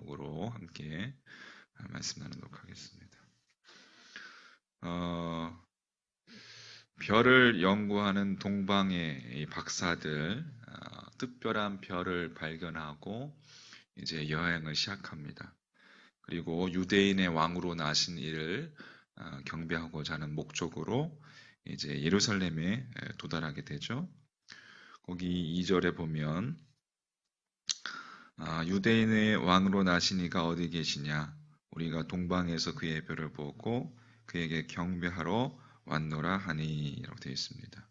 제목으로 함께 말씀 나누도록 하겠습니다. 별을 연구하는 동방의 이 박사들, 특별한 별을 발견하고 이제 여행을 시작합니다. 그리고 유대인의 왕으로 나신 이를 경배하고자 하는 목적으로 이제 예루살렘에 도달하게 되죠. 거기 2절에 보면 유대인의 왕으로 나신 이가 어디 계시냐? 우리가 동방에서 그의 별을 보고 그에게 경배하러 왔노라 하니 라고 되어 있습니다.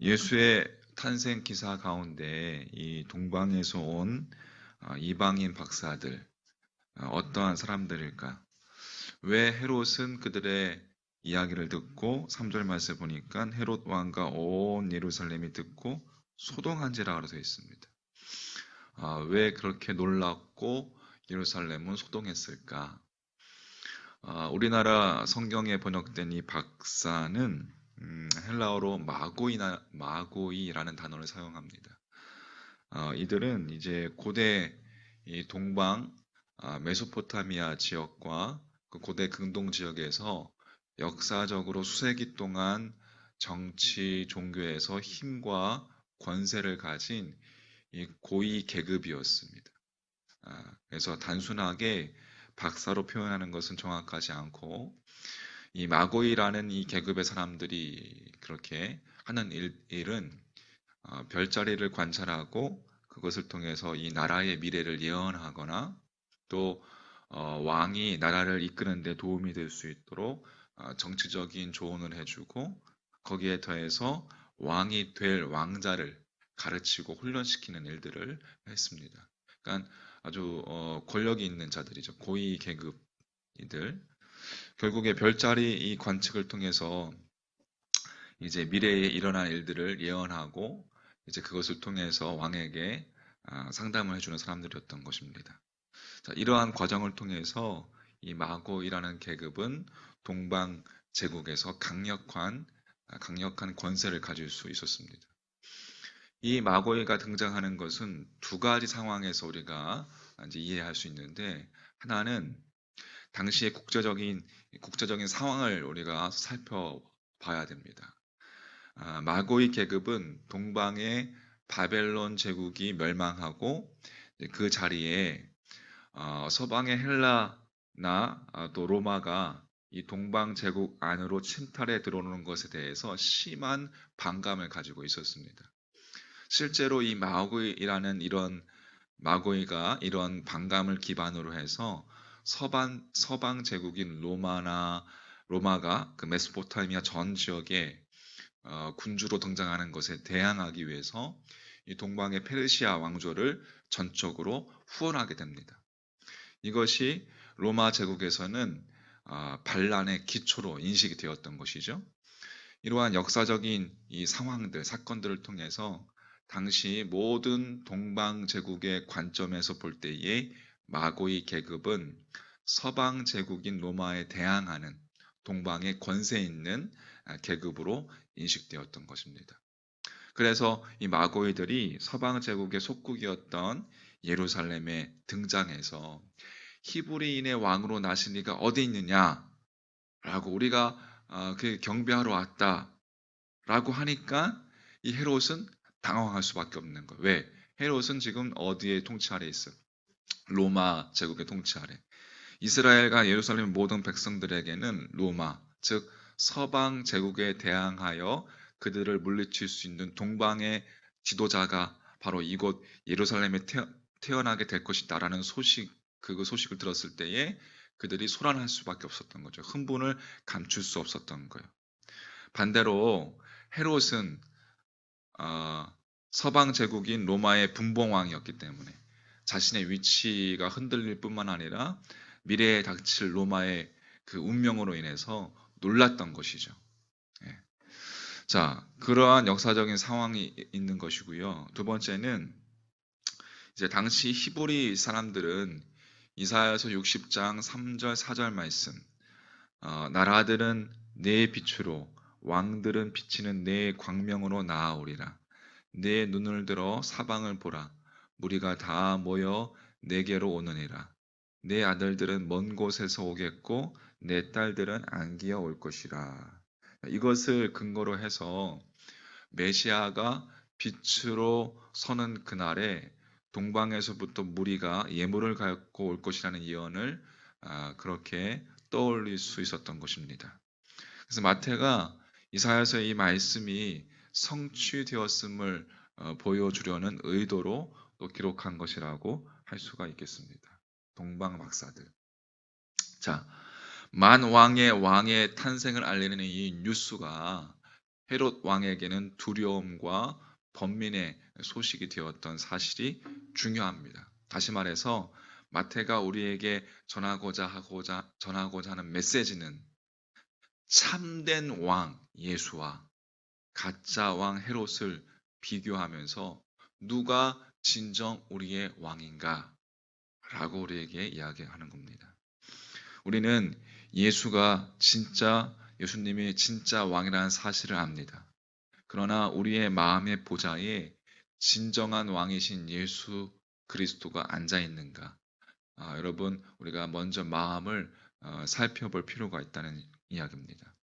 예수의 탄생 기사 가운데 이 동방에서 온 이방인 박사들, 어떠한 사람들일까? 왜 헤롯은 그들의 이야기를 듣고 3절 말씀을 보니까 헤롯 왕과 온 예루살렘이 듣고 소동한지라 되어 있습니다. 왜 그렇게 놀랍고 예루살렘은 소동했을까? 우리나라 성경에 번역된 이 박사는 헬라어로 마고이라는 단어를 사용합니다. 이들은 이제 고대 이 동방 메소포타미아 지역과 그 고대 근동 지역에서 역사적으로 수세기 동안 정치, 종교에서 힘과 권세를 가진 이 고위 계급이었습니다. 그래서 단순하게 박사로 표현하는 것은 정확하지 않고 이 마고이라는 이 계급의 사람들이 그렇게 하는 일은 별자리를 관찰하고 그것을 통해서 이 나라의 미래를 예언하거나 또 왕이 나라를 이끄는 데 도움이 될 수 있도록 정치적인 조언을 해주고 거기에 더해서 왕이 될 왕자를 가르치고 훈련시키는 일들을 했습니다. 그러니까 아주 권력이 있는 자들이죠. 고위 계급이들. 결국에 별자리 이 관측을 통해서 이제 미래에 일어날 일들을 예언하고 이제 그것을 통해서 왕에게 상담을 해주는 사람들이었던 것입니다. 자, 이러한 과정을 통해서 이 마고이라는 계급은 동방 제국에서 강력한 권세를 가질 수 있었습니다. 이 마고이가 등장하는 것은 두 가지 상황에서 우리가 이제 이해할 수 있는데, 하나는 당시의 국제적인 상황을 우리가 살펴봐야 됩니다. 마고이 계급은 동방의 바벨론 제국이 멸망하고 그 자리에 서방의 헬라나 또 로마가 이 동방 제국 안으로 침탈해 들어오는 것에 대해서 심한 반감을 가지고 있었습니다. 실제로 이 마고이가 이런 반감을 기반으로 해서 서방 제국인 로마가 그 메소포타미아 전 지역에 군주로 등장하는 것에 대항하기 위해서 이 동방의 페르시아 왕조를 전적으로 후원하게 됩니다. 이것이 로마 제국에서는 반란의 기초로 인식이 되었던 것이죠. 이러한 역사적인 이 사건들을 통해서 당시 모든 동방 제국의 관점에서 볼 때에 마고이 계급은 서방 제국인 로마에 대항하는 동방의 권세 있는 계급으로 인식되었던 것입니다. 그래서 이 마고이들이 서방 제국의 속국이었던 예루살렘에 등장해서 히브리인의 왕으로 나신 이가 어디 있느냐라고 우리가 그 경배하러 왔다라고 하니까 이 헤롯은 당황할 수밖에 없는 거예요. 왜? 헤롯은 지금 어디에 통치 아래 있어요? 로마 제국의 통치 아래. 이스라엘과 예루살렘 모든 백성들에게는 로마, 즉 서방 제국에 대항하여 그들을 물리칠 수 있는 동방의 지도자가 바로 이곳 예루살렘에 태어나게 될 것이다라는 그 소식을 들었을 때에 그들이 소란할 수밖에 없었던 거죠. 흥분을 감출 수 없었던 거예요. 반대로 헤롯은 서방 제국인 로마의 분봉왕이었기 때문에 자신의 위치가 흔들릴 뿐만 아니라 미래에 닥칠 로마의 그 운명으로 인해서 놀랐던 것이죠. 예. 자, 그러한 역사적인 상황이 있는 것이고요. 두 번째는 이제 당시 히브리 사람들은 이사야서 60장 3절 4절 말씀, 나라들은 내 빛으로 왕들은 비치는 내 광명으로 나아오리라. 내 눈을 들어 사방을 보라. 무리가 다 모여 내게로 오느니라. 내 아들들은 먼 곳에서 오겠고 내 딸들은 안기어 올 것이라. 이것을 근거로 해서 메시아가 빛으로 서는 그날에 동방에서부터 무리가 예물을 갖고 올 것이라는 예언을 그렇게 떠올릴 수 있었던 것입니다. 그래서 마태가 이사야서의 이 말씀이 성취되었음을 보여주려는 의도로 또 기록한 것이라고 할 수가 있겠습니다. 동방박사들. 자, 만 왕의 탄생을 알리는 이 뉴스가 헤롯 왕에게는 두려움과 번민의 소식이 되었던 사실이 중요합니다. 다시 말해서 마태가 우리에게 전하고자 하는 메시지는 참된 왕 예수와 가짜 왕 헤롯을 비교하면서 누가 진정 우리의 왕인가 라고 우리에게 이야기하는 겁니다. 우리는 예수님이 진짜 왕이라는 사실을 압니다. 그러나 우리의 마음의 보좌에 진정한 왕이신 예수 그리스도가 앉아 있는가? 여러분, 우리가 먼저 마음을 살펴볼 필요가 있다는 이야기입니다.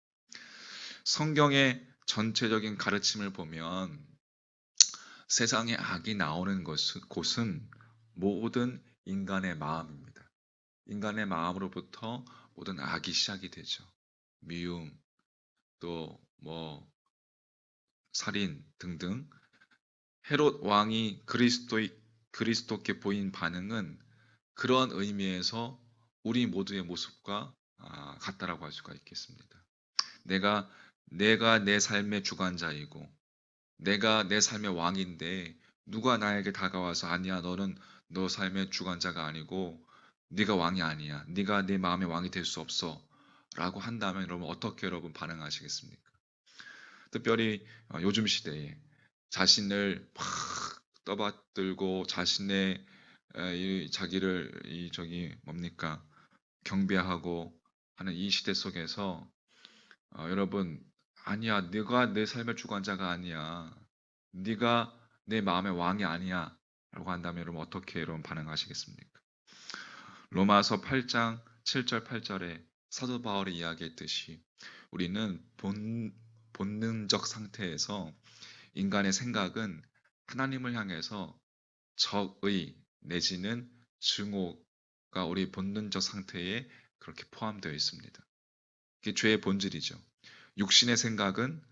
성경의 전체적인 가르침을 보면 세상에 악이 나오는 곳은 모든 인간의 마음입니다. 인간의 마음으로부터 모든 악이 시작이 되죠. 미움, 또 살인 등등. 헤롯 왕이 그리스도께 보인 반응은 그런 의미에서 우리 모두의 모습과 같다라고 할 수가 있겠습니다. 내가 내 삶의 주관자이고 내가 내 삶의 왕인데 누가 나에게 다가와서 아니야, 너는 너 삶의 주관자가 아니고 네가 왕이 아니야, 네가 내 마음의 왕이 될 수 없어 라고 한다면 여러분 어떻게 반응하시겠습니까? 특별히 요즘 시대에 자신을 막 떠받들고 자신의 자기를 경배하고 하는 이 시대 속에서 여러분, 아니야, 네가 내 삶의 주관자가 아니야, 네가 내 마음의 왕이 아니야 라고 한다면 여러분 어떻게 반응하시겠습니까? 로마서 8장 7절 8절에 사도 바울이 이야기했듯이 우리는 본능적 상태에서 인간의 생각은 하나님을 향해서 적의 내지는 증오가 우리 본능적 상태에 그렇게 포함되어 있습니다. 그게 죄의 본질이죠. 육신의 생각은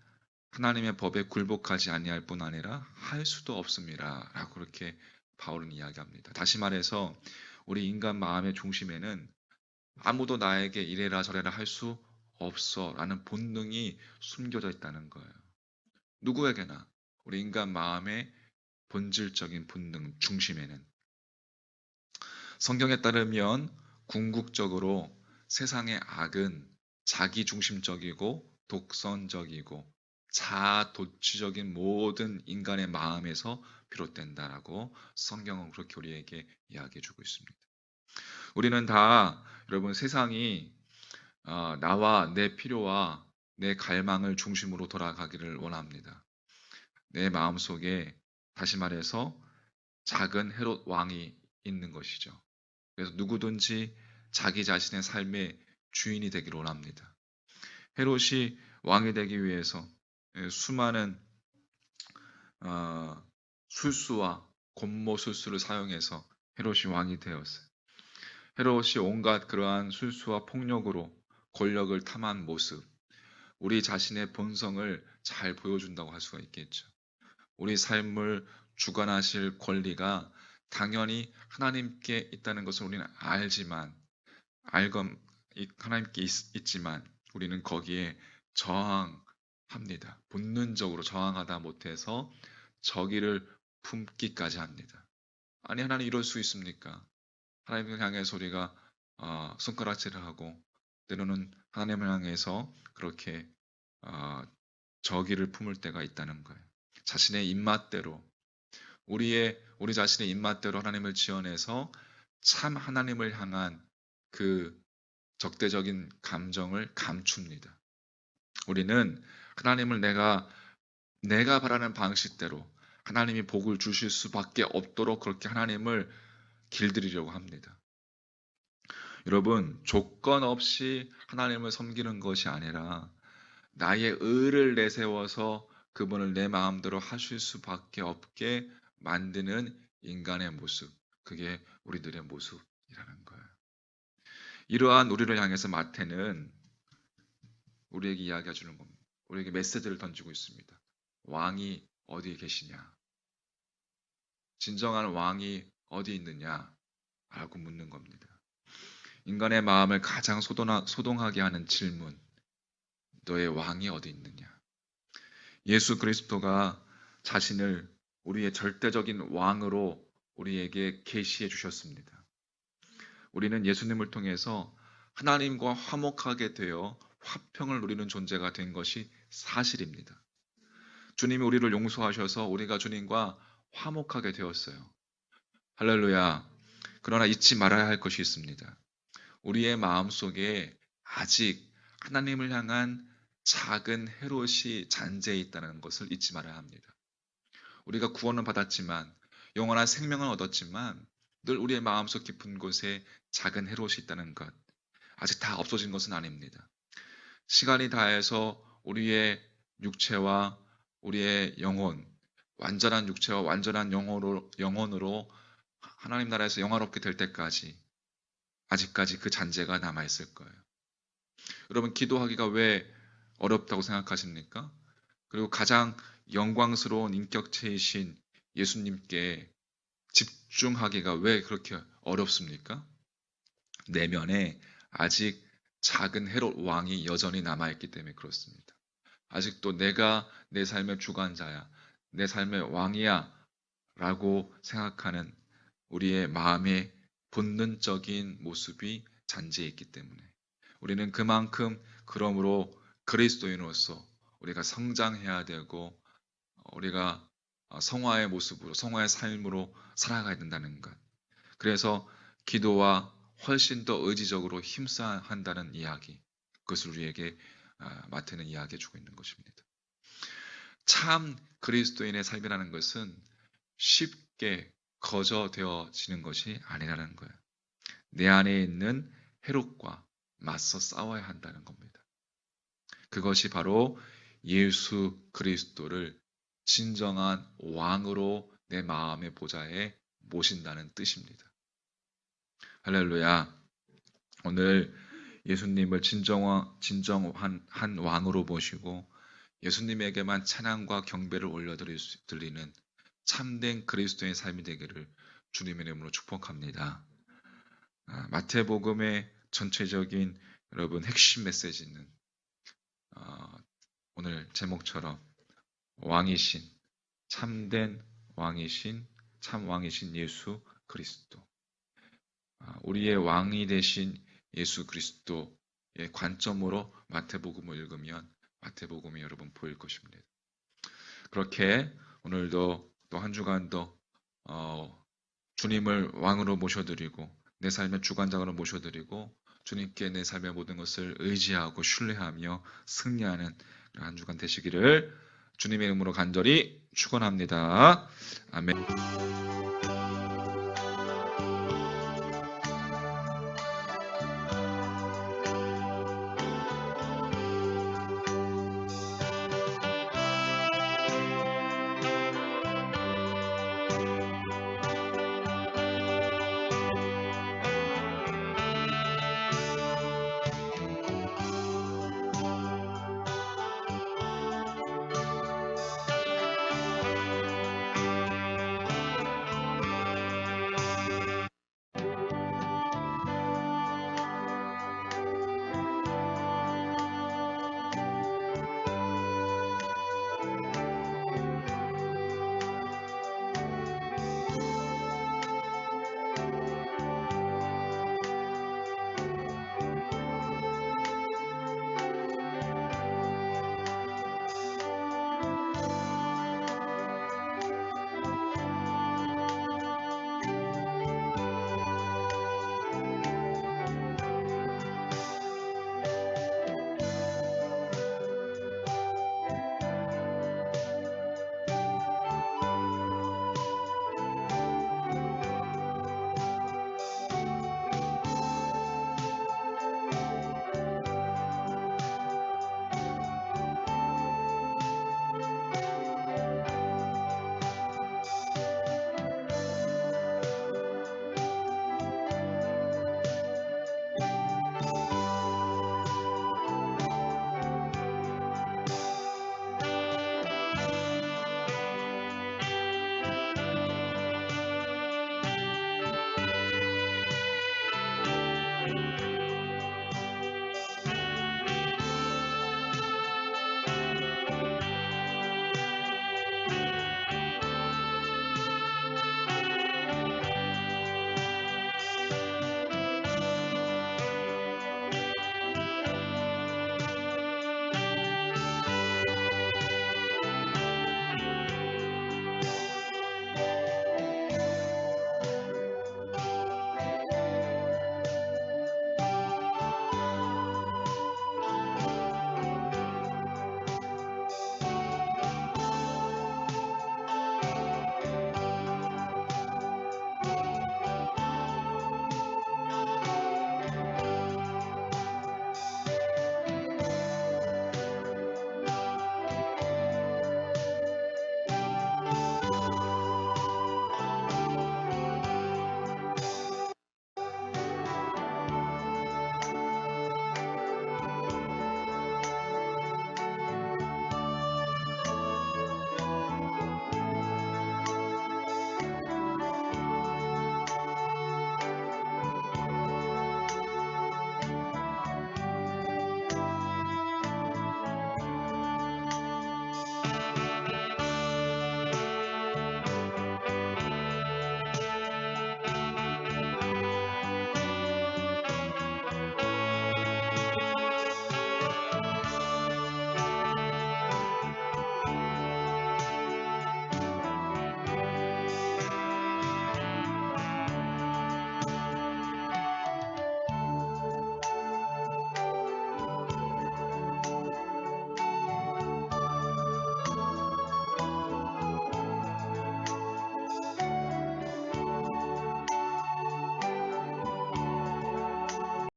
하나님의 법에 굴복하지 아니할 뿐 아니라 할 수도 없습니다 라고 그렇게 바울은 이야기합니다. 다시 말해서 우리 인간 마음의 중심에는 아무도 나에게 이래라 저래라 할 수 없어 라는 본능이 숨겨져 있다는 거예요. 누구에게나 우리 인간 마음의 본질적인 본능 중심에는. 성경에 따르면 궁극적으로 세상의 악은 자기중심적이고 독선적이고 자아도취적인 모든 인간의 마음에서 비롯된다라고 성경은 그렇게 우리에게 이야기해주고 있습니다. 우리는 다 여러분 세상이 나와 내 필요와 내 갈망을 중심으로 돌아가기를 원합니다. 내 마음속에 다시 말해서 작은 헤롯 왕이 있는 것이죠. 그래서 누구든지 자기 자신의 삶의 주인이 되기를 원합니다. 헤롯이 왕이 되기 위해서 수많은 술수와 곤모술수를 사용해서 헤롯이 왕이 되었어요. 헤롯이 온갖 그러한 술수와 폭력으로 권력을 탐한 모습, 우리 자신의 본성을 잘 보여준다고 할 수가 있겠죠. 우리 삶을 주관하실 권리가 당연히 하나님께 있다는 것을 우리는 알지만 하나님께 있지만 우리는 거기에 저항합니다. 본능적으로 저항하다 못해서 저기를 품기까지 합니다. 아니, 하나님 이럴 수 있습니까? 하나님을 향해서 우리가 손가락질을 하고 때로는 하나님을 향해서 그렇게 저기를 품을 때가 있다는 거예요. 자신의 입맛대로 우리 자신의 입맛대로 하나님을 지어내서 참 하나님을 향한 그 적대적인 감정을 감춥니다. 우리는 하나님을 내가 바라는 방식대로 하나님이 복을 주실 수밖에 없도록 그렇게 하나님을 길들이려고 합니다. 여러분, 조건 없이 하나님을 섬기는 것이 아니라 나의 의를 내세워서 그분을 내 마음대로 하실 수밖에 없게 만드는 인간의 모습, 그게 우리들의 모습이라는 거예요. 이러한 우리를 향해서 마태는 우리에게 이야기해 주는 겁니다. 우리에게 메시지를 던지고 있습니다. 왕이 어디에 계시냐? 진정한 왕이 어디 있느냐? 라고 묻는 겁니다. 인간의 마음을 가장 소동하게 하는 질문, 너의 왕이 어디 있느냐? 예수 그리스도가 자신을 우리의 절대적인 왕으로 우리에게 계시해 주셨습니다. 우리는 예수님을 통해서 하나님과 화목하게 되어 화평을 누리는 존재가 된 것이 사실입니다. 주님이 우리를 용서하셔서 우리가 주님과 화목하게 되었어요. 할렐루야. 그러나 잊지 말아야 할 것이 있습니다. 우리의 마음속에 아직 하나님을 향한 작은 헤롯이 잔재해 있다는 것을 잊지 말아야 합니다. 우리가 구원을 받았지만, 영원한 생명을 얻었지만 늘 우리의 마음속 깊은 곳에 작은 헤롯이 있다는 것, 아직 다 없어진 것은 아닙니다. 시간이 다해서 우리의 육체와 우리의 영혼, 완전한 육체와 완전한 영혼으로 하나님 나라에서 영화롭게 될 때까지 아직까지 그 잔재가 남아있을 거예요. 여러분, 기도하기가 왜 어렵다고 생각하십니까? 그리고 가장 영광스러운 인격체이신 예수님께 집중하기가 왜 그렇게 어렵습니까? 내면에 아직 작은 헤롯 왕이 여전히 남아있기 때문에 그렇습니다. 아직도 내가 내 삶의 주관자야, 내 삶의 왕이야 라고 생각하는 우리의 마음의 본능적인 모습이 잔재해 있기 때문에 우리는 그만큼 그러므로 그리스도인으로서 우리가 성장해야 되고 우리가 성화의 모습으로, 성화의 삶으로 살아가야 된다는 것. 그래서 기도와 훨씬 더 의지적으로 힘써야 한다는 이야기, 그것을 우리에게 마태는 이야기해 주고 있는 것입니다. 참 그리스도인의 삶이라는 것은 쉽게 거저되어지는 것이 아니라는 거예요. 내 안에 있는 헤롯과 맞서 싸워야 한다는 겁니다. 그것이 바로 예수 그리스도를 진정한 왕으로 내 마음의 보좌에 모신다는 뜻입니다. 할렐루야. 오늘 예수님을 진정한 왕으로 모시고 예수님에게만 찬양과 경배를 올려드리는 참된 그리스도의 삶이 되기를 주님의 이름으로 축복합니다. 마태복음의 전체적인 여러분 핵심 메시지는 오늘 제목처럼 왕이신, 참된 왕이신, 참 왕이신 예수 그리스도, 우리의 왕이 되신 예수 그리스도의 관점으로 마태복음을 읽으면 마태복음이 여러분 보일 것입니다. 그렇게 오늘도 또 한 주간도 주님을 왕으로 모셔드리고 내 삶의 주관장으로 모셔드리고 주님께 내 삶의 모든 것을 의지하고 신뢰하며 승리하는 한 주간 되시기를 주님의 이름으로 간절히 축원합니다. 아멘.